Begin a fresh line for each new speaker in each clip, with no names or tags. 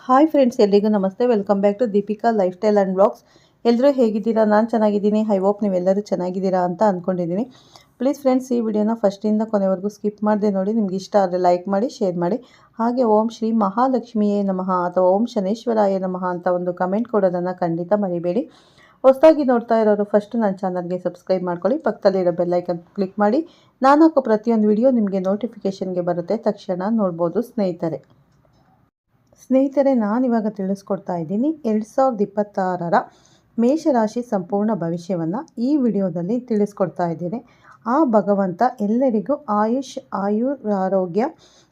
Hi friends, ಎಲ್ರಿಗೂ ನಮಸ್ತೆ. Welcome back to Deepika lifestyle and blogs. ಎಲ್ಲರೂ ಹೇಗಿದ್ದೀರಾ? ನಾನು ಚೆನ್ನಾಗಿದ್ದೀನಿ. ಐ ಹೋಪ್ ನೀವೆಲ್ಲರೂ ಚೆನ್ನಾಗಿದ್ದೀರಾ ಅಂತ ಅಂದ್ಕೊಂಡಿದ್ದೀನಿ. ಪ್ಲೀಸ್ ಫ್ರೆಂಡ್ಸ್, ಈ ವಿಡಿಯೋನ ಫಸ್ಟಿಂದ ಕೊನೆವರೆಗೂ ಸ್ಕಿಪ್ ಮಾಡದೆ ನೋಡಿ. ನಿಮ್ಗೆ ಇಷ್ಟ ಆದರೆ ಲೈಕ್ ಮಾಡಿ, ಶೇರ್ ಮಾಡಿ. ಹಾಗೆ ಓಂ ಶ್ರೀ ಮಹಾಲಕ್ಷ್ಮಿಯೇ ನಮಃ ಅಥವಾ ಓಂ ಶನೇಶ್ವರಾಯ ನಮಃ ಅಂತ ಒಂದು ಕಮೆಂಟ್ ಕೊಡೋದನ್ನು ಖಂಡಿತ ಮರಿಬೇಡಿ. ಹೊಸದಾಗಿ ನೋಡ್ತಾ ಇರೋರು ಫಸ್ಟ್ ನನ್ನ ಚಾನಲ್ಗೆ ಸಬ್ಸ್ಕ್ರೈಬ್ ಮಾಡ್ಕೊಳ್ಳಿ. ಪಕ್ಕದಲ್ಲಿರೋ ಬೆಲ್ಲೈಕನ್ ಕ್ಲಿಕ್ ಮಾಡಿ. ನಾನು ಹಾಕೋ ಪ್ರತಿಯೊಂದು ವಿಡಿಯೋ ನಿಮಗೆ ನೋಟಿಫಿಕೇಷನ್ಗೆ ಬರುತ್ತೆ, ತಕ್ಷಣ ನೋಡ್ಬೋದು ಸ್ನೇಹಿತರೆ. ನಾನಿವಾಗ ತಿಳಿಸ್ಕೊಡ್ತಾ ಇದ್ದೀನಿ 2026ರ ಮೇಷರಾಶಿ ಸಂಪೂರ್ಣ ಭವಿಷ್ಯವನ್ನು ಈ ವಿಡಿಯೋದಲ್ಲಿ ತಿಳಿಸ್ಕೊಡ್ತಾ ಇದ್ದೇನೆ. ಆ ಭಗವಂತ ಎಲ್ಲರಿಗೂ ಆರೋಗ್ಯ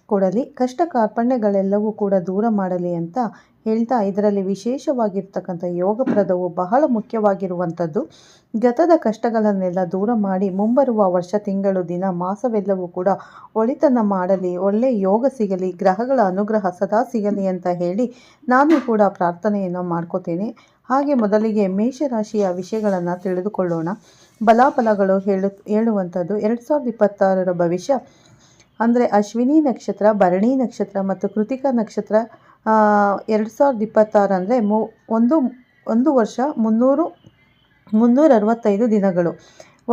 ಕೊಡಲಿ, ಕಷ್ಟ ಕಾರ್ಪಣ್ಯಗಳೆಲ್ಲವೂ ಕೂಡ ದೂರ ಮಾಡಲಿ ಅಂತ ಹೇಳ್ತಾ, ಇದರಲ್ಲಿ ವಿಶೇಷವಾಗಿರ್ತಕ್ಕಂಥ ಯೋಗಪ್ರದವು ಬಹಳ ಮುಖ್ಯವಾಗಿರುವಂಥದ್ದು. ಗತದ ಕಷ್ಟಗಳನ್ನೆಲ್ಲ ದೂರ ಮಾಡಿ ಮುಂಬರುವ ವರ್ಷ, ತಿಂಗಳು, ದಿನ, ಮಾಸವೆಲ್ಲವೂ ಕೂಡ ಒಳಿತನ್ನು ಮಾಡಲಿ, ಒಳ್ಳೆ ಯೋಗ ಸಿಗಲಿ, ಗ್ರಹಗಳ ಅನುಗ್ರಹ ಸದಾ ಸಿಗಲಿ ಅಂತ ಹೇಳಿ ನಾನು ಕೂಡ ಪ್ರಾರ್ಥನೆಯನ್ನು ಮಾಡ್ಕೋತೇನೆ. ಹಾಗೆ ಮೊದಲಿಗೆ ಮೇಷರಾಶಿಯ ವಿಷಯಗಳನ್ನು ತಿಳಿದುಕೊಳ್ಳೋಣ. ಬಲಾಫಲಗಳು ಹೇಳುವಂಥದ್ದು 2026ರ ಭವಿಷ್ಯ ಅಂದರೆ ಅಶ್ವಿನಿ ನಕ್ಷತ್ರ, ಭರಣಿ ನಕ್ಷತ್ರ ಮತ್ತು ಕೃತಿಕಾ ನಕ್ಷತ್ರ 2026 ಅಂದರೆ ಒಂದು ವರ್ಷ 365 ದಿನಗಳು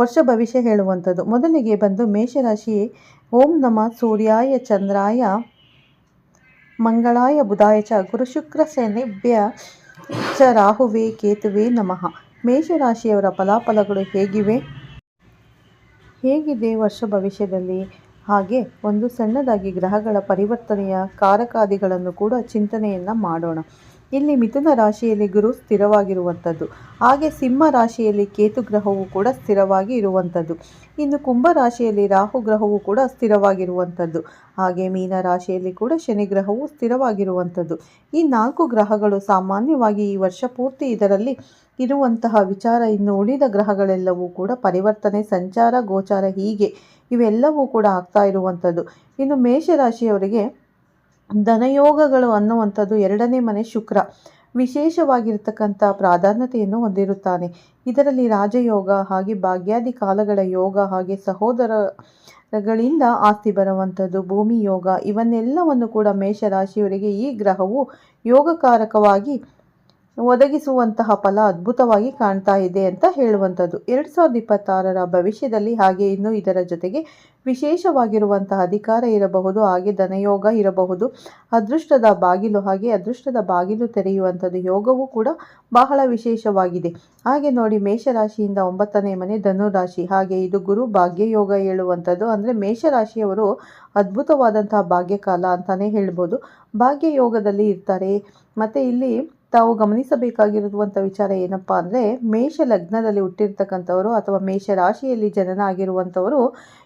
ವರ್ಷ ಭವಿಷ್ಯ ಹೇಳುವಂಥದ್ದು. ಮೊದಲಿಗೆ ಬಂದು ಮೇಷರಾಶಿ. ಓಂ ನಮಃ ಸೂರ್ಯಾಯ ಚಂದ್ರಾಯ ಮಂಗಳಾಯ ಬುಧಾಯ ಚ ಗುರುಶುಕ್ರ ಶನಿಭ್ಯ ಚ ರಾಹುವೇ ಕೇತುವೆ ನಮಃ. ಮೇಷರಾಶಿಯವರ ಫಲಾಫಲಗಳು ಹೇಗಿದೆ ವರ್ಷ ಭವಿಷ್ಯದಲ್ಲಿ? ಹಾಗೆ ಒಂದು ಸಣ್ಣದಾಗಿ ಗ್ರಹಗಳ ಪರಿವರ್ತನೆಯ ಕಾರಕಾದಿಗಳನ್ನು ಕೂಡ ಚಿಂತನೆಯನ್ನು ಮಾಡೋಣ. ಇಲ್ಲಿ ಮಿಥುನ ರಾಶಿಯಲ್ಲಿ ಗುರು ಸ್ಥಿರವಾಗಿರುವಂಥದ್ದು, ಹಾಗೆ ಸಿಂಹ ರಾಶಿಯಲ್ಲಿ ಕೇತು ಗ್ರಹವು ಕೂಡ ಸ್ಥಿರವಾಗಿ ಇರುವಂಥದ್ದು, ಇನ್ನು ಕುಂಭ ರಾಶಿಯಲ್ಲಿ ರಾಹು ಗ್ರಹವು ಕೂಡ ಸ್ಥಿರವಾಗಿರುವಂಥದ್ದು, ಹಾಗೆ ಮೀನ ರಾಶಿಯಲ್ಲಿ ಕೂಡ ಶನಿ ಗ್ರಹವು ಸ್ಥಿರವಾಗಿರುವಂಥದ್ದು. ಈ 4 ಗ್ರಹಗಳು ಸಾಮಾನ್ಯವಾಗಿ ಈ ವರ್ಷ ಪೂರ್ತಿ ಇದರಲ್ಲಿ ಇರುವಂತಹ ವಿಚಾರ. ಇನ್ನು ಉಳಿದ ಗ್ರಹಗಳೆಲ್ಲವೂ ಕೂಡ ಪರಿವರ್ತನೆ, ಸಂಚಾರ, ಗೋಚಾರ ಹೀಗೆ ಇವೆಲ್ಲವೂ ಕೂಡ ಆಗ್ತಾ ಇರುವಂಥದ್ದು. ಇನ್ನು ಮೇಷರಾಶಿಯವರಿಗೆ ಧನಯೋಗಗಳು ಅನ್ನುವಂಥದ್ದು 2ನೇ ಮನೆ ಶುಕ್ರ ವಿಶೇಷವಾಗಿರ್ತಕ್ಕಂಥ ಪ್ರಾಧಾನ್ಯತೆಯನ್ನು ಹೊಂದಿರುತ್ತಾನೆ. ಇದರಲ್ಲಿ ರಾಜಯೋಗ, ಹಾಗೆ ಭಾಗ್ಯಾದಿ ಕಾಲಗಳ ಯೋಗ, ಹಾಗೆ ಸಹೋದರಗಳಿಂದ ಆಸ್ತಿ ಬರುವಂಥದ್ದು, ಭೂಮಿ ಯೋಗ, ಇವನ್ನೆಲ್ಲವನ್ನು ಕೂಡ ಮೇಷರಾಶಿಯವರಿಗೆ ಈ ಗ್ರಹವು ಯೋಗಕಾರಕವಾಗಿ ಒದಗಿಸುವಂತಹ ಫಲ ಅದ್ಭುತವಾಗಿ ಕಾಣ್ತಾ ಇದೆ ಅಂತ ಹೇಳುವಂಥದ್ದು 2026ರ ಭವಿಷ್ಯದಲ್ಲಿ. ಹಾಗೆ ಇನ್ನು ಇದರ ಜೊತೆಗೆ ವಿಶೇಷವಾಗಿರುವಂತಹ ಅಧಿಕಾರ ಇರಬಹುದು, ಹಾಗೆ ಧನಯೋಗ ಇರಬಹುದು, ಅದೃಷ್ಟದ ಬಾಗಿಲು ತೆರೆಯುವಂಥದ್ದು ಯೋಗವೂ ಕೂಡ ಬಹಳ ವಿಶೇಷವಾಗಿದೆ. ಹಾಗೆ ನೋಡಿ, ಮೇಷರಾಶಿಯಿಂದ 9ನೇ ಮನೆ ಧನುರಾಶಿ, ಹಾಗೆ ಇದು ಗುರು ಭಾಗ್ಯಯೋಗ ಹೇಳುವಂಥದ್ದು. ಅಂದರೆ ಮೇಷರಾಶಿಯವರು ಅದ್ಭುತವಾದಂತಹ ಭಾಗ್ಯಕಾಲ ಅಂತಲೇ ಹೇಳ್ಬೋದು. ಭಾಗ್ಯಯೋಗದಲ್ಲಿ ಇರ್ತಾರೆ. ಮತ್ತು ಇಲ್ಲಿ ತಾವು ಗಮನಿಸಬೇಕಾಗಿರುವಂಥ ವಿಚಾರ ಏನಪ್ಪ ಅಂದರೆ, ಮೇಷ ಲಗ್ನದಲ್ಲಿ ಹುಟ್ಟಿರ್ತಕ್ಕಂಥವರು ಅಥವಾ ಮೇಷ ರಾಶಿಯಲ್ಲಿ ಜನನ ಆಗಿರುವಂಥವರು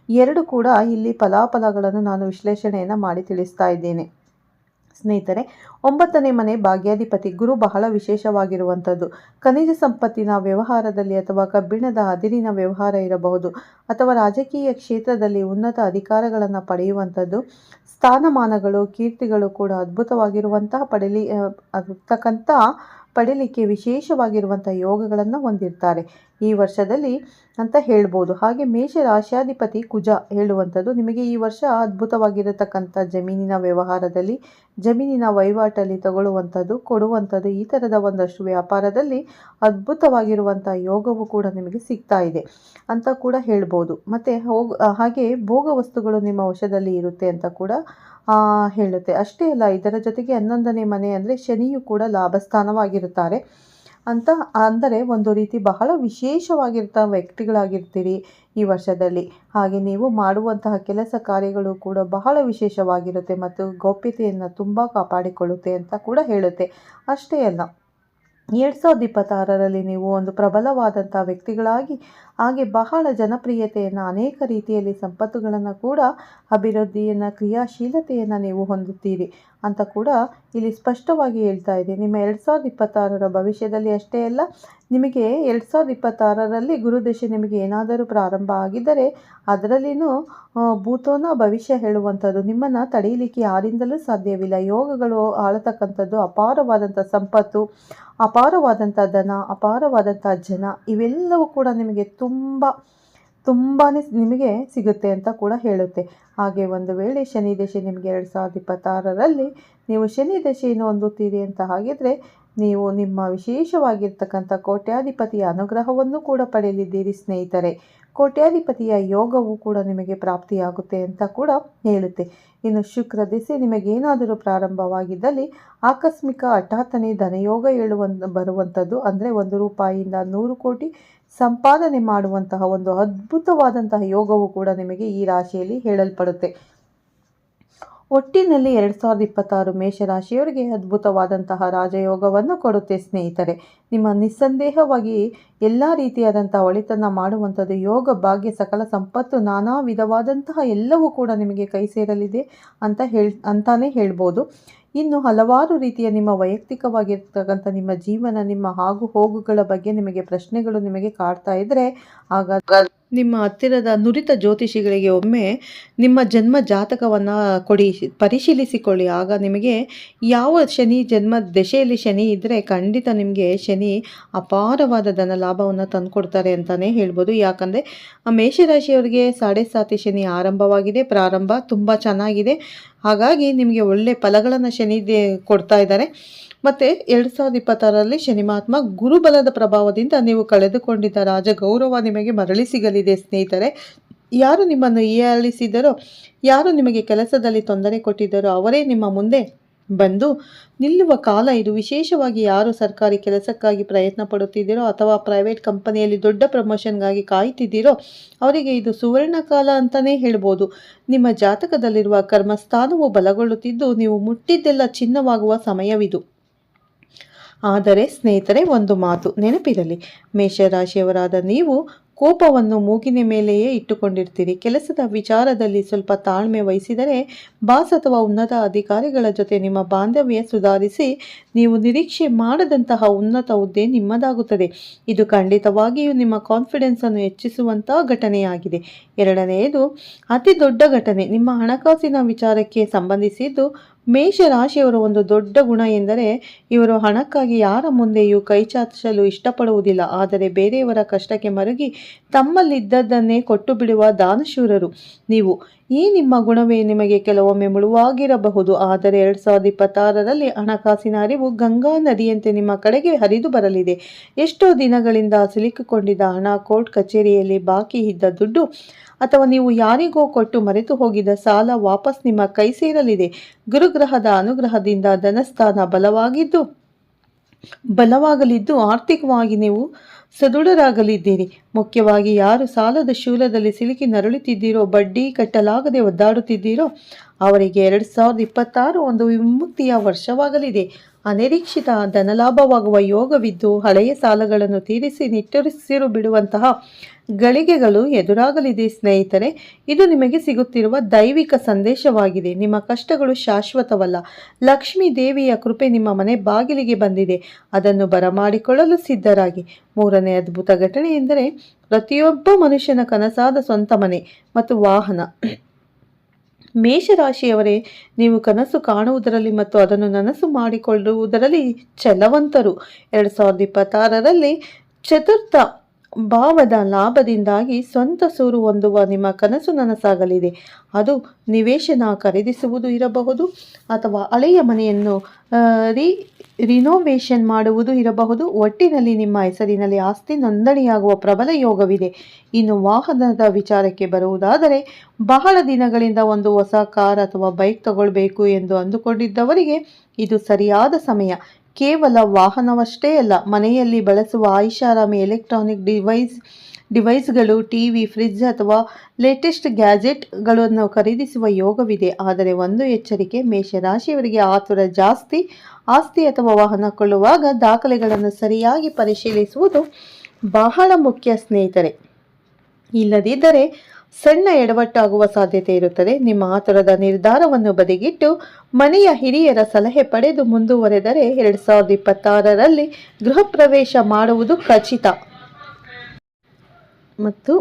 ಎರಡು ಕೂಡ ಇಲ್ಲಿ ಫಲಾಫಲಗಳನ್ನು ನಾನು ವಿಶ್ಲೇಷಣೆಯನ್ನು ಮಾಡಿ ತಿಳಿಸ್ತಾ ಇದ್ದೇನೆ. ಸ್ನೇಹಿತರೆ, 9ನೇ ಮನೆ ಭಾಗ್ಯಾಧಿಪತಿ ಗುರು ಬಹಳ ವಿಶೇಷವಾಗಿರುವಂಥದ್ದು. ಖನಿಜ ಸಂಪತ್ತಿನ ವ್ಯವಹಾರದಲ್ಲಿ ಅಥವಾ ಕಬ್ಬಿಣದ ಅದಿರಿನ ವ್ಯವಹಾರ ಇರಬಹುದು, ಅಥವಾ ರಾಜಕೀಯ ಕ್ಷೇತ್ರದಲ್ಲಿ ಉನ್ನತ ಅಧಿಕಾರಗಳನ್ನು ಪಡೆಯುವಂಥದ್ದು, ಸ್ಥಾನಮಾನಗಳು, ಕೀರ್ತಿಗಳು ಕೂಡ ಅದ್ಭುತವಾಗಿರುವಂತಹ ಪಡೀಲಿಕ್ಕೆ ವಿಶೇಷವಾಗಿರುವಂಥ ಯೋಗಗಳನ್ನು ಹೊಂದಿರ್ತಾರೆ ಈ ವರ್ಷದಲ್ಲಿ ಅಂತ ಹೇಳ್ಬೋದು. ಹಾಗೆ ಮೇಷ ರಾಶ್ಯಾಧಿಪತಿ ಕುಜ ಹೇಳುವಂಥದ್ದು, ನಿಮಗೆ ಈ ವರ್ಷ ಅದ್ಭುತವಾಗಿರತಕ್ಕಂಥ ಜಮೀನಿನ ವ್ಯವಹಾರದಲ್ಲಿ, ಜಮೀನಿನ ವಹಿವಾಟಲ್ಲಿ ತಗೊಳ್ಳುವಂಥದ್ದು, ಕೊಡುವಂಥದ್ದು, ಈ ಥರದ ಒಂದಷ್ಟು ವ್ಯಾಪಾರದಲ್ಲಿ ಅದ್ಭುತವಾಗಿರುವಂಥ ಯೋಗವು ಕೂಡ ನಿಮಗೆ ಸಿಗ್ತಾ ಇದೆ ಅಂತ ಕೂಡ ಹೇಳ್ಬೋದು. ಮತ್ತು ಹಾಗೆ ಭೋಗ ವಸ್ತುಗಳು ನಿಮ್ಮ ವಶದಲ್ಲಿ ಇರುತ್ತೆ ಅಂತ ಕೂಡ ಹೇಳುತ್ತೆ. ಅಷ್ಟೇ ಅಲ್ಲ, ಇದರ ಜೊತೆಗೆ 11ನೇ ಮನೆ ಅಂದರೆ ಶನಿಯು ಕೂಡ ಲಾಭಸ್ಥಾನವಾಗಿರುತ್ತಾರೆ ಅಂತ. ಅಂದರೆ ಒಂದು ರೀತಿ ಬಹಳ ವಿಶೇಷವಾಗಿರ್ತ ವ್ಯಕ್ತಿಗಳಾಗಿರ್ತೀರಿ ಈ ವರ್ಷದಲ್ಲಿ. ಹಾಗೆ ನೀವು ಮಾಡುವಂತಹ ಕೆಲಸ ಕಾರ್ಯಗಳು ಕೂಡ ಬಹಳ ವಿಶೇಷವಾಗಿರುತ್ತೆ ಮತ್ತು ಗೌಪ್ಯತೆಯನ್ನು ತುಂಬ ಕಾಪಾಡಿಕೊಳ್ಳುತ್ತೆ ಅಂತ ಕೂಡ ಹೇಳುತ್ತೆ. ಅಷ್ಟೇ ಅಲ್ಲ, 2026ರಲ್ಲಿ ನೀವು ಒಂದು ಪ್ರಬಲವಾದಂಥ ವ್ಯಕ್ತಿಗಳಾಗಿ, ಹಾಗೆ ಬಹಳ ಜನಪ್ರಿಯತೆಯನ್ನು, ಅನೇಕ ರೀತಿಯಲ್ಲಿ ಸಂಪತ್ತುಗಳನ್ನು ಕೂಡ, ಅಭಿವೃದ್ಧಿಯನ್ನು, ಕ್ರಿಯಾಶೀಲತೆಯನ್ನು ನೀವು ಹೊಂದುತ್ತೀರಿ ಅಂತ ಕೂಡ ಇಲ್ಲಿ ಸ್ಪಷ್ಟವಾಗಿ ಹೇಳ್ತಾ ಇದೆ. ನಿಮ್ಮ 2026ರ ಭವಿಷ್ಯದಲ್ಲಿ ಅಷ್ಟೇ ಅಲ್ಲ, ನಿಮಗೆ 2026ರಲ್ಲಿ ಗುರುದಶೆ ನಿಮಗೆ ಏನಾದರೂ ಪ್ರಾರಂಭ ಆಗಿದ್ದರೆ ಅದರಲ್ಲಿನೂ ಭೂತೋನ ಭವಿಷ್ಯ ಹೇಳುವಂಥದ್ದು. ನಿಮ್ಮನ್ನು ತಡೆಯಲಿಕ್ಕೆ ಯಾರಿಂದಲೂ ಸಾಧ್ಯವಿಲ್ಲ. ಯೋಗಗಳು ಆಳತಕ್ಕಂಥದ್ದು, ಅಪಾರವಾದಂಥ ಸಂಪತ್ತು, ಅಪಾರವಾದಂಥ ಧನ, ಅಪಾರವಾದಂಥ ಜನ, ಇವೆಲ್ಲವೂ ಕೂಡ ನಿಮಗೆ ತುಂಬ ತುಂಬಾ ನಿಮಗೆ ಸಿಗುತ್ತೆ ಅಂತ ಕೂಡ ಹೇಳುತ್ತೆ. ಹಾಗೆ ಒಂದು ವೇಳೆ ಶನಿ ದಶೆ ನಿಮಗೆ 2026ರಲ್ಲಿ ನೀವು ಶನಿ ದಶೆಯನ್ನು ಹೊಂದುತ್ತೀರಿ ಅಂತ ಹಾಗಿದ್ರೆ ನೀವು ನಿಮ್ಮ ವಿಶೇಷವಾಗಿರ್ತಕ್ಕಂಥ ಕೋಟ್ಯಾಧಿಪತಿಯ ಅನುಗ್ರಹವನ್ನು ಕೂಡ ಪಡೆಯಲಿದ್ದೀರಿ ಸ್ನೇಹಿತರೆ. ಕೋಟ್ಯಾಧಿಪತಿಯ ಯೋಗವು ಕೂಡ ನಿಮಗೆ ಪ್ರಾಪ್ತಿಯಾಗುತ್ತೆ ಅಂತ ಕೂಡ ಹೇಳುತ್ತೆ. ಇನ್ನು ಶುಕ್ರ ದಿಸೆ ನಿಮಗೇನಾದರೂ ಪ್ರಾರಂಭವಾಗಿದ್ದಲ್ಲಿ ಆಕಸ್ಮಿಕ ಹಠಾತ್ತನೆ ಧನಯೋಗ ಬರುವಂಥದ್ದು, ಅಂದರೆ 1 ರೂಪಾಯಿಯಿಂದ 100 ಕೋಟಿ ಸಂಪಾದನೆ ಮಾಡುವಂತಹ ಒಂದು ಅದ್ಭುತವಾದಂತಹ ಯೋಗವು ಕೂಡ ನಿಮಗೆ ಈ ರಾಶಿಯಲ್ಲಿ ಹೇಳಲ್ಪಡುತ್ತೆ. ಒಟ್ಟಿನಲ್ಲಿ 2026 ಮೇಷರಾಶಿಯವರಿಗೆ ಅದ್ಭುತವಾದಂತಹ ರಾಜಯೋಗವನ್ನು ಕೊಡುತ್ತೆ ಸ್ನೇಹಿತರೆ. ನಿಮ್ಮ ನಿಸ್ಸಂದೇಹವಾಗಿ ಎಲ್ಲ ರೀತಿಯಾದಂತಹ ಒಳಿತನ್ನು ಮಾಡುವಂಥದ್ದು, ಯೋಗ ಭಾಗ್ಯ ಸಕಲ ಸಂಪತ್ತು ನಾನಾ ವಿಧವಾದಂತಹ ಎಲ್ಲವೂ ಕೂಡ ನಿಮಗೆ ಕೈ ಸೇರಲಿದೆ ಅಂತಾನೆ ಹೇಳ್ಬೋದು. ಇನ್ನು ಹಲವಾರು ರೀತಿಯ ನಿಮ್ಮ ವೈಯಕ್ತಿಕವಾಗಿರ್ತಕ್ಕಂಥ ನಿಮ್ಮ ಜೀವನ, ನಿಮ್ಮ ಆಗು ಹೋಗುಗಳ ಬಗ್ಗೆ ನಿಮಗೆ ಪ್ರಶ್ನೆಗಳು ನಿಮಗೆ ಕಾಡ್ತಾ ಇದ್ದರೆ ಆಗ ನಿಮ್ಮ ಹತ್ತಿರದ ನುರಿತ ಜ್ಯೋತಿಷಿಗಳಿಗೆ ಒಮ್ಮೆ ನಿಮ್ಮ ಜನ್ಮ ಜಾತಕವನ್ನು ಕೊಡಿ, ಪರಿಶೀಲಿಸಿಕೊಳ್ಳಿ. ಆಗ ನಿಮಗೆ ಯಾವ ಶನಿ ಜನ್ಮ ದಶೆಯಲ್ಲಿ ಶನಿ ಇದ್ದರೆ ಖಂಡಿತ ನಿಮಗೆ ಶನಿ ಅಪಾರವಾದ ಧನ ಲಾಭವನ್ನು ತಂದುಕೊಡ್ತಾರೆ ಅಂತಲೇ ಹೇಳ್ಬೋದು. ಯಾಕಂದರೆ ಮೇಷರಾಶಿಯವರಿಗೆ 7.5 ಶನಿ ಆರಂಭವಾಗಿದೆ, ಪ್ರಾರಂಭ ತುಂಬ ಚೆನ್ನಾಗಿದೆ. ಹಾಗಾಗಿ ನಿಮಗೆ ಒಳ್ಳೆ ಫಲಗಳನ್ನು ಶನಿ ಕೊಡ್ತಾ ಇದ್ದಾರೆ. ಮತ್ತು 2026ರಲ್ಲಿ ಶನಿ ಮಹಾತ್ಮ ಗುರುಬಲದ ಪ್ರಭಾವದಿಂದ ನೀವು ಕಳೆದುಕೊಂಡಿದ್ದ ರಾಜ ಗೌರವ ನಿಮಗೆ ಮರಳಿ ಸಿಗಲಿದೆ ಸ್ನೇಹಿತರೆ. ಯಾರು ನಿಮ್ಮನ್ನು ಹೀಯಾಳಿಸಿದರೋ, ಯಾರು ನಿಮಗೆ ಕೆಲಸದಲ್ಲಿ ತೊಂದರೆ ಕೊಟ್ಟಿದ್ದರೋ ಅವರೇ ನಿಮ್ಮ ಮುಂದೆ ಬಂದು ನಿಲ್ಲುವ ಕಾಲ ಇದು. ವಿಶೇಷವಾಗಿ ಯಾರು ಸರ್ಕಾರಿ ಕೆಲಸಕ್ಕಾಗಿ ಪ್ರಯತ್ನ ಪಡುತ್ತಿದ್ದೀರೋ ಅಥವಾ ಪ್ರೈವೇಟ್ ಕಂಪನಿಯಲ್ಲಿ ದೊಡ್ಡ ಪ್ರಮೋಷನ್ಗಾಗಿ ಕಾಯ್ತಿದ್ದೀರೋ ಅವರಿಗೆ ಇದು ಸುವರ್ಣ ಕಾಲ ಅಂತಲೇ ಹೇಳ್ಬೋದು. ನಿಮ್ಮ ಜಾತಕದಲ್ಲಿರುವ ಕರ್ಮಸ್ಥಾನವು ಬಲಗೊಳ್ಳುತ್ತಿದ್ದು ನೀವು ಮುಟ್ಟಿದ್ದೆಲ್ಲ ಚಿನ್ನವಾಗುವ ಸಮಯವಿದು. ಆದರೆ ಸ್ನೇಹಿತರೆ, ಒಂದು ಮಾತು ನೆನಪಿರಲಿ, ಮೇಷರಾಶಿಯವರಾದ ನೀವು ಕೋಪವನ್ನು ಮೂಗಿನ ಮೇಲೆಯೇ ಇಟ್ಟುಕೊಂಡಿರ್ತೀರಿ. ಕೆಲಸದ ವಿಚಾರದಲ್ಲಿ ಸ್ವಲ್ಪ ತಾಳ್ಮೆ ವಹಿಸಿದರೆ ಬಾಸ್ ಅಥವಾ ಉನ್ನತ ಅಧಿಕಾರಿಗಳ ಜೊತೆ ನಿಮ್ಮ ಬಾಂಧವ್ಯ ಸುಧಾರಿಸಿ ನೀವು ನಿರೀಕ್ಷೆ ಮಾಡದಂತಹ ಉನ್ನತ ಹುದ್ದೆ ನಿಮ್ಮದಾಗುತ್ತದೆ. ಇದು ಖಂಡಿತವಾಗಿಯೂ ನಿಮ್ಮ ಕಾನ್ಫಿಡೆನ್ಸನ್ನು ಹೆಚ್ಚಿಸುವಂತಹ ಘಟನೆಯಾಗಿದೆ. ಎರಡನೆಯದು ಅತಿ ದೊಡ್ಡ ಘಟನೆ ನಿಮ್ಮ ಹಣಕಾಸಿನ ವಿಚಾರಕ್ಕೆ ಸಂಬಂಧಿಸಿದ್ದು. ಮೇಷರಾಶಿಯವರ ಒಂದು ದೊಡ್ಡ ಗುಣ ಎಂದರೆ ಇವರು ಹಣಕ್ಕಾಗಿ ಯಾರ ಮುಂದೆಯೂ ಕೈಚಾಚಲು ಇಷ್ಟಪಡುವುದಿಲ್ಲ. ಆದರೆ ಬೇರೆಯವರ ಕಷ್ಟಕ್ಕೆ ಮರುಗಿ ತಮ್ಮಲ್ಲಿದ್ದದ್ದನ್ನೇ ಕೊಟ್ಟು ಬಿಡುವ ದಾನಶೂರರು ನೀವು. ಈ ನಿಮ್ಮ ಗುಣವೇ ನಿಮಗೆ ಕೆಲವೊಮ್ಮೆ ಮುಳುವಾಗಿರಬಹುದು. ಆದರೆ 2026ರಲ್ಲಿ ಹಣಕಾಸಿನ ಅರಿವು ಗಂಗಾ ನದಿಯಂತೆ ನಿಮ್ಮ ಕಡೆಗೆ ಹರಿದು ಬರಲಿದೆ. ಎಷ್ಟೋ ದಿನಗಳಿಂದ ಸಿಲುಕಿಕೊಂಡಿದ್ದ ಹಣ, ಕೋರ್ಟ್ ಕಚೇರಿಯಲ್ಲಿ ಬಾಕಿ ಇದ್ದ ದುಡ್ಡು ಅಥವಾ ನೀವು ಯಾರಿಗೋ ಕೊಟ್ಟು ಮರೆತು ಹೋಗಿದ್ದ ಸಾಲ ವಾಪಸ್ ನಿಮ್ಮ ಕೈ ಸೇರಲಿದೆ. ಗುರುಗ್ರಹದ ಅನುಗ್ರಹದಿಂದ ಧನಸ್ಥಾನ ಬಲವಾಗಲಿದ್ದು ಆರ್ಥಿಕವಾಗಿ ನೀವು ಸದೃಢರಾಗಲಿದ್ದೀರಿ. ಮುಖ್ಯವಾಗಿ ಯಾರು ಸಾಲದ ಶೂಲದಲ್ಲಿ ಸಿಲುಕಿ ನರಳುತ್ತಿದ್ದೀರೋ, ಬಡ್ಡಿ ಕಟ್ಟಲಾಗದೆ ಒದ್ದಾಡುತ್ತಿದ್ದೀರೋ ಅವರಿಗೆ 2026 ಒಂದು ವಿಮುಕ್ತಿಯ ವರ್ಷವಾಗಲಿದೆ. ಅನಿರೀಕ್ಷಿತ ಧನಲಾಭವಾಗುವ ಯೋಗವಿದ್ದು ಹಳೆಯ ಸಾಲಗಳನ್ನು ತೀರಿಸಿ ನಿಟ್ಟುಸಿರು ಬಿಡುವಂತಹ ಗಳಿಗೆಗಳು ಎದುರಾಗಲಿದೆ ಸ್ನೇಹಿತರೆ. ಇದು ನಿಮಗೆ ಸಿಗುತ್ತಿರುವ ದೈವಿಕ ಸಂದೇಶವಾಗಿದೆ. ನಿಮ್ಮ ಕಷ್ಟಗಳು ಶಾಶ್ವತವಲ್ಲ. ಲಕ್ಷ್ಮೀ ದೇವಿಯ ಕೃಪೆ ನಿಮ್ಮ ಮನೆ ಬಾಗಿಲಿಗೆ ಬಂದಿದೆ. ಅದನ್ನು ಬರಮಾಡಿಕೊಳ್ಳಲು ಸಿದ್ಧರಾಗಿ. ಮೂರನೇ ಅದ್ಭುತ ಘಟನೆ ಎಂದರೆ ಪ್ರತಿಯೊಬ್ಬ ಮನುಷ್ಯನ ಕನಸಾದ ಸ್ವಂತ ಮನೆ ಮತ್ತು ವಾಹನ. ಮೇಷರಾಶಿಯವರೇ, ನೀವು ಕನಸು ಕಾಣುವುದರಲ್ಲಿ ಮತ್ತು ಅದನ್ನು ನನಸು ಮಾಡಿಕೊಳ್ಳುವುದರಲ್ಲಿ ಛಲವಂತರು. 2026ರಲ್ಲಿ ಚತುರ್ಥ ಭಾವದ ಲಾಭದಿಂದಾಗಿ ಸ್ವಂತ ಸೂರು ಹೊಂದುವ ನಿಮ್ಮ ಕನಸು ನನಸಾಗಲಿದೆ. ಅದು ನಿವೇಶನ ಖರೀದಿಸುವುದು ಇರಬಹುದು ಅಥವಾ ಹಳೆಯ ಮನೆಯನ್ನು ರಿನೋವೇಷನ್ ಮಾಡುವುದು ಇರಬಹುದು. ಒಟ್ಟಿನಲ್ಲಿ ನಿಮ್ಮ ಹೆಸರಿನಲ್ಲಿ ಆಸ್ತಿ ನೋಂದಣಿಯಾಗುವ ಪ್ರಬಲ ಯೋಗವಿದೆ. ಇನ್ನು ವಾಹನದ ವಿಚಾರಕ್ಕೆ ಬರುವುದಾದರೆ ಬಹಳ ದಿನಗಳಿಂದ ಒಂದು ಹೊಸ ಕಾರ್ ಅಥವಾ ಬೈಕ್ ತಗೊಳ್ಬೇಕು ಎಂದು ಅಂದುಕೊಂಡಿದ್ದವರಿಗೆ ಇದು ಸರಿಯಾದ ಸಮಯ. ಕೇವಲ ವಾಹನವಷ್ಟೇ ಅಲ್ಲ, ಮನೆಯಲ್ಲಿ ಬಳಸುವ ಐಷಾರಾಮಿ ಎಲೆಕ್ಟ್ರಾನಿಕ್ ಡಿವೈಸ್ಗಳು, ಟಿವಿ, ಫ್ರಿಡ್ಜ್ ಅಥವಾ ಲೇಟೆಸ್ಟ್ ಗ್ಯಾಜೆಟ್ಗಳನ್ನು ಖರೀದಿಸುವ ಯೋಗವಿದೆ. ಆದರೆ ಒಂದು ಎಚ್ಚರಿಕೆ, ಮೇಷರಾಶಿಯವರಿಗೆ ಆತುರ ಜಾಸ್ತಿ. ಆಸ್ತಿ ಅಥವಾ ವಾಹನ ಕೊಳ್ಳುವಾಗ ದಾಖಲೆಗಳನ್ನು ಸರಿಯಾಗಿ ಪರಿಶೀಲಿಸುವುದು ಬಹಳ ಮುಖ್ಯ ಸ್ನೇಹಿತರೆ. ಇಲ್ಲದಿದ್ದರೆ ಸಣ್ಣ ಎಡವಟ್ಟಾಗುವ ಸಾಧ್ಯತೆ ಇರುತ್ತದೆ. ನಿಮ್ಮ ಆತುರದ ನಿರ್ಧಾರವನ್ನು ಬದಿಗಿಟ್ಟು ಮನೆಯ ಹಿರಿಯರ ಸಲಹೆ ಪಡೆದು ಮುಂದುವರೆದರೆ 2026ರಲ್ಲಿ ಗೃಹ ಪ್ರವೇಶ ಮಾಡುವುದು ಖಚಿತ. ಮತ್ತು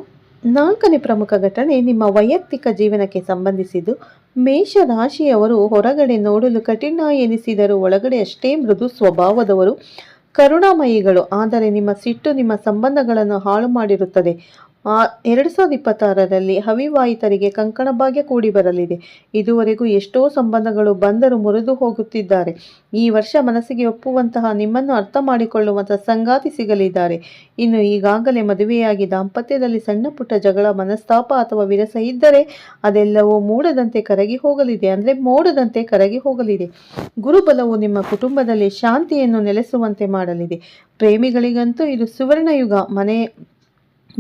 ನಾಲ್ಕನೇ ಪ್ರಮುಖ ಘಟನೆ ನಿಮ್ಮ ವೈಯಕ್ತಿಕ ಜೀವನಕ್ಕೆ ಸಂಬಂಧಿಸಿದ್ದು. ಮೇಷರಾಶಿಯವರು ಹೊರಗಡೆ ನೋಡಲು ಕಠಿಣ ಎನಿಸಿದರೂ ಒಳಗಡೆ ಅಷ್ಟೇ ಮೃದು ಸ್ವಭಾವದವರು, ಕರುಣಾಮಯಿಗಳು. ಆದರೆ ನಿಮ್ಮ ಸಿಟ್ಟು ನಿಮ್ಮ ಸಂಬಂಧಗಳನ್ನು ಹಾಳು ಮಾಡಿರುತ್ತದೆ. 2026ರಲ್ಲಿ ಅವಿವಾಹಿತರಿಗೆ ಕಂಕಣ ಭಾಗ್ಯ ಕೂಡಿ ಬರಲಿದೆ. ಇದುವರೆಗೂ ಎಷ್ಟೋ ಸಂಬಂಧಗಳು ಬಂದರೂ ಮುರಿದು ಹೋಗುತ್ತಿದ್ದಾರೆ. ಈ ವರ್ಷ ಮನಸ್ಸಿಗೆ ಒಪ್ಪುವಂತಹ, ನಿಮ್ಮನ್ನು ಅರ್ಥ ಮಾಡಿಕೊಳ್ಳುವಂತಹ ಸಂಗಾತಿ ಸಿಗಲಿದ್ದಾರೆ. ಇನ್ನು ಈಗಾಗಲೇ ಮದುವೆಯಾಗಿ ದಾಂಪತ್ಯದಲ್ಲಿ ಸಣ್ಣ ಪುಟ್ಟ ಜಗಳ, ಮನಸ್ತಾಪ ಅಥವಾ ವಿರಸ ಇದ್ದರೆ ಅದೆಲ್ಲವೂ ಮೋಡದಂತೆ ಕರಗಿ ಹೋಗಲಿದೆ. ಗುರುಬಲವು ನಿಮ್ಮ ಕುಟುಂಬದಲ್ಲಿ ಶಾಂತಿಯನ್ನು ನೆಲೆಸುವಂತೆ ಮಾಡಲಿದೆ. ಪ್ರೇಮಿಗಳಿಗಂತೂ ಇದು ಸುವರ್ಣಯುಗ.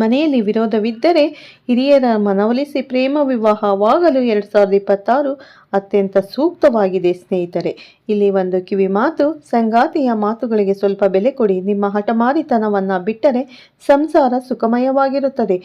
ಮನೆಯಲ್ಲಿ ವಿರೋಧವಿದ್ದರೆ ಹಿರಿಯರ ಮನವೊಲಿಸಿ ಪ್ರೇಮ ವಿವಾಹವಾಗಲು 2026 ಅತ್ಯಂತ ಸೂಕ್ತವಾಗಿದೆ ಸ್ನೇಹಿತರೆ. ಇಲ್ಲಿ ಒಂದು ಕಿವಿ ಮಾತು: ಸಂಗಾತಿಯ ಮಾತುಗಳಿಗೆ ಸ್ವಲ್ಪ ಬೆಲೆ ಕೊಡಿ. ನಿಮ್ಮ ಹಠಮಾರಿತನವನ್ನು ಬಿಟ್ಟರೆ ಸಂಸಾರ ಸುಖಮಯವಾಗಿರುತ್ತದೆ.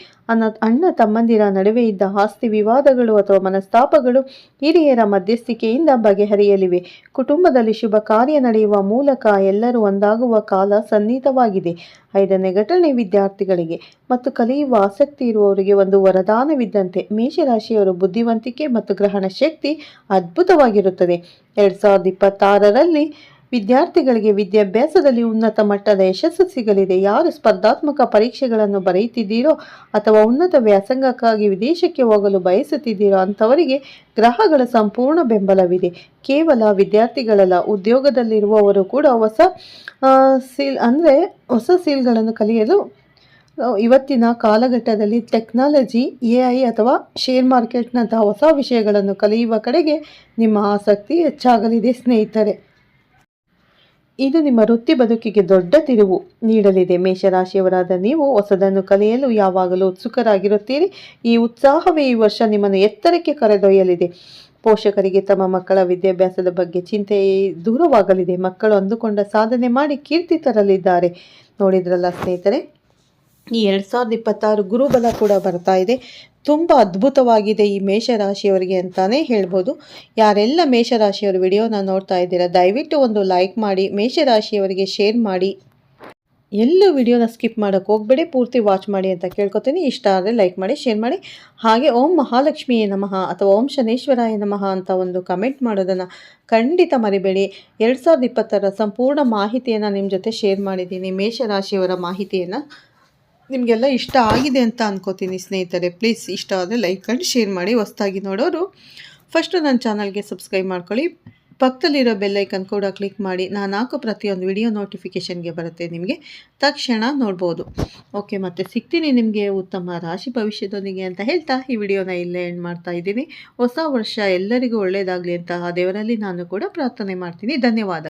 ಅಣ್ಣ ತಮ್ಮಂದಿರ ನಡುವೆ ಇದ್ದ ಆಸ್ತಿ ವಿವಾದಗಳು ಅಥವಾ ಮನಸ್ತಾಪಗಳು ಹಿರಿಯರ ಮಧ್ಯಸ್ಥಿಕೆಯಿಂದ ಬಗೆಹರಿಯಲಿವೆ. ಕುಟುಂಬದಲ್ಲಿ ಶುಭ ಕಾರ್ಯ ನಡೆಯುವ ಮೂಲಕ ಎಲ್ಲರೂ ಒಂದಾಗುವ ಕಾಲ ಸನ್ನಿಹಿತವಾಗಿದೆ. 5ನೇ ಘಟನೆ ವಿದ್ಯಾರ್ಥಿಗಳಿಗೆ ಮತ್ತು ಕಲಿಯುವ ಆಸಕ್ತಿ ಇರುವವರಿಗೆ ಒಂದು ವರದಾನವಿದ್ದಂತೆ. ಮೇಷರಾಶಿಯವರು ಬುದ್ಧಿವಂತಿಕೆ ಮತ್ತು ಗ್ರಹಣ ಶಕ್ತಿ ಅದ್ಭುತವಾಗಿರುತ್ತದೆ. 2026ರಲ್ಲಿ ವಿದ್ಯಾರ್ಥಿಗಳಿಗೆ ವಿದ್ಯಾಭ್ಯಾಸದಲ್ಲಿ ಉನ್ನತ ಮಟ್ಟದ ಯಶಸ್ಸು ಸಿಗಲಿದೆ. ಯಾರು ಸ್ಪರ್ಧಾತ್ಮಕ ಪರೀಕ್ಷೆಗಳನ್ನು ಬರೆಯುತ್ತಿದ್ದೀರೋ ಅಥವಾ ಉನ್ನತ ವ್ಯಾಸಂಗಕ್ಕಾಗಿ ವಿದೇಶಕ್ಕೆ ಹೋಗಲು ಬಯಸುತ್ತಿದ್ದೀರೋ ಅಂಥವರಿಗೆ ಗ್ರಹಗಳ ಸಂಪೂರ್ಣ ಬೆಂಬಲವಿದೆ. ಕೇವಲ ವಿದ್ಯಾರ್ಥಿಗಳಲ್ಲ, ಉದ್ಯೋಗದಲ್ಲಿರುವವರು ಕೂಡ ಹೊಸ ಸ್ಕಿಲ್ಗಳನ್ನು ಕಲಿಯಲು ಇವತ್ತಿನ ಕಾಲಘಟ್ಟದಲ್ಲಿ ಟೆಕ್ನಾಲಜಿ, AI ಅಥವಾ ಶೇರ್ ಮಾರ್ಕೆಟ್ನಂತಹ ಹೊಸ ವಿಷಯಗಳನ್ನು ಕಲಿಯುವ ಕಡೆಗೆ ನಿಮ್ಮ ಆಸಕ್ತಿ ಹೆಚ್ಚಾಗಲಿದೆ ಸ್ನೇಹಿತರೆ. ಇದು ನಿಮ್ಮ ವೃತ್ತಿ ಬದುಕಿಗೆ ದೊಡ್ಡ ತಿರುವು ನೀಡಲಿದೆ. ಮೇಷರಾಶಿಯವರಾದ ನೀವು ಹೊಸದನ್ನು ಕಲಿಯಲು ಯಾವಾಗಲೂ ಉತ್ಸುಕರಾಗಿರುತ್ತೀರಿ. ಈ ಉತ್ಸಾಹವೇ ಈ ವರ್ಷ ನಿಮ್ಮನ್ನು ಎತ್ತರಕ್ಕೆ ಕರೆದೊಯ್ಯಲಿದೆ. ಪೋಷಕರಿಗೆ ತಮ್ಮ ಮಕ್ಕಳ ವಿದ್ಯಾಭ್ಯಾಸದ ಬಗ್ಗೆ ಚಿಂತೆ ದೂರವಾಗಲಿದೆ. ಮಕ್ಕಳು ಅಂದುಕೊಂಡ ಸಾಧನೆ ಮಾಡಿ ಕೀರ್ತಿ ತರಲಿದ್ದಾರೆ. ನೋಡಿದ್ರಲ್ಲ ಸ್ನೇಹಿತರೆ, ಈ 2026 ಗುರುಬಲ ಕೂಡ ಬರ್ತಾ ಇದೆ. ತುಂಬ ಅದ್ಭುತವಾಗಿದೆ ಈ ಮೇಷರಾಶಿಯವರಿಗೆ ಅಂತಾನೆ ಹೇಳ್ಬೋದು. ಯಾರೆಲ್ಲ ಮೇಷರಾಶಿಯವರು ವಿಡಿಯೋನ ನೋಡ್ತಾ ಇದ್ದೀರಾ, ದಯವಿಟ್ಟು ಒಂದು ಲೈಕ್ ಮಾಡಿ, ಮೇಷರಾಶಿಯವರಿಗೆ ಶೇರ್ ಮಾಡಿ. ಎಲ್ಲೂ ವಿಡಿಯೋನ ಸ್ಕಿಪ್ ಮಾಡೋಕ್ಕೆ ಹೋಗಬೇಡಿ, ಪೂರ್ತಿ ವಾಚ್ ಮಾಡಿ ಅಂತ ಕೇಳ್ಕೊತೀನಿ. ಇಷ್ಟ ಆದರೆ ಲೈಕ್ ಮಾಡಿ, ಶೇರ್ ಮಾಡಿ. ಹಾಗೆ ಓಂ ಮಹಾಲಕ್ಷ್ಮಿಯೇ ನಮಃ ಅಥವಾ ಓಂ ಶನೇಶ್ವರಾಯ ನಮಃ ಅಂತ ಒಂದು ಕಮೆಂಟ್ ಮಾಡೋದನ್ನು ಖಂಡಿತ ಮರಿಬೇಡಿ. 2026ರ ಸಂಪೂರ್ಣ ಮಾಹಿತಿಯನ್ನು ನಿಮ್ಮ ಜೊತೆ ಶೇರ್ ಮಾಡಿದ್ದೀನಿ. ಮೇಷರಾಶಿಯವರ ಮಾಹಿತಿಯನ್ನು ನಿಮಗೆಲ್ಲ ಇಷ್ಟ ಆಗಿದೆ ಅಂತ ಅನ್ಕೋತೀನಿ ಸ್ನೇಹಿತರೆ. ಪ್ಲೀಸ್ ಇಷ್ಟ ಆದರೆ ಲೈಕ್ ಆ್ಯಂಡ್ ಶೇರ್ ಮಾಡಿ. ಹೊಸದಾಗಿ ನೋಡೋರು ಫಸ್ಟು ನನ್ನ ಚಾನಲ್ಗೆ ಸಬ್ಸ್ಕ್ರೈಬ್ ಮಾಡ್ಕೊಳ್ಳಿ. ಪಕ್ಕದಲ್ಲಿರೋ ಬೆಲ್ಲೈಕನ್ ಕೂಡ ಕ್ಲಿಕ್ ಮಾಡಿ. ನಾನು ಹಾಕೋ ಪ್ರತಿಯೊಂದು ವಿಡಿಯೋ ನೋಟಿಫಿಕೇಷನ್ಗೆ ಬರುತ್ತೆ, ನಿಮಗೆ ತಕ್ಷಣ ನೋಡ್ಬೋದು. ಓಕೆ, ಮತ್ತೆ ಸಿಗ್ತೀನಿ ನಿಮಗೆ ಉತ್ತಮ ರಾಶಿ ಭವಿಷ್ಯದೊಂದಿಗೆ ಅಂತ ಹೇಳ್ತಾ ಈ ವಿಡಿಯೋನ ಇಲ್ಲೇ ಎಂಡ್ ಮಾಡ್ತಾ ಇದ್ದೀನಿ. ಹೊಸ ವರ್ಷ ಎಲ್ಲರಿಗೂ ಒಳ್ಳೆಯದಾಗಲಿ ಅಂತ ಆ ದೇವರಲ್ಲಿ ನಾನು ಕೂಡ ಪ್ರಾರ್ಥನೆ ಮಾಡ್ತೀನಿ. ಧನ್ಯವಾದ.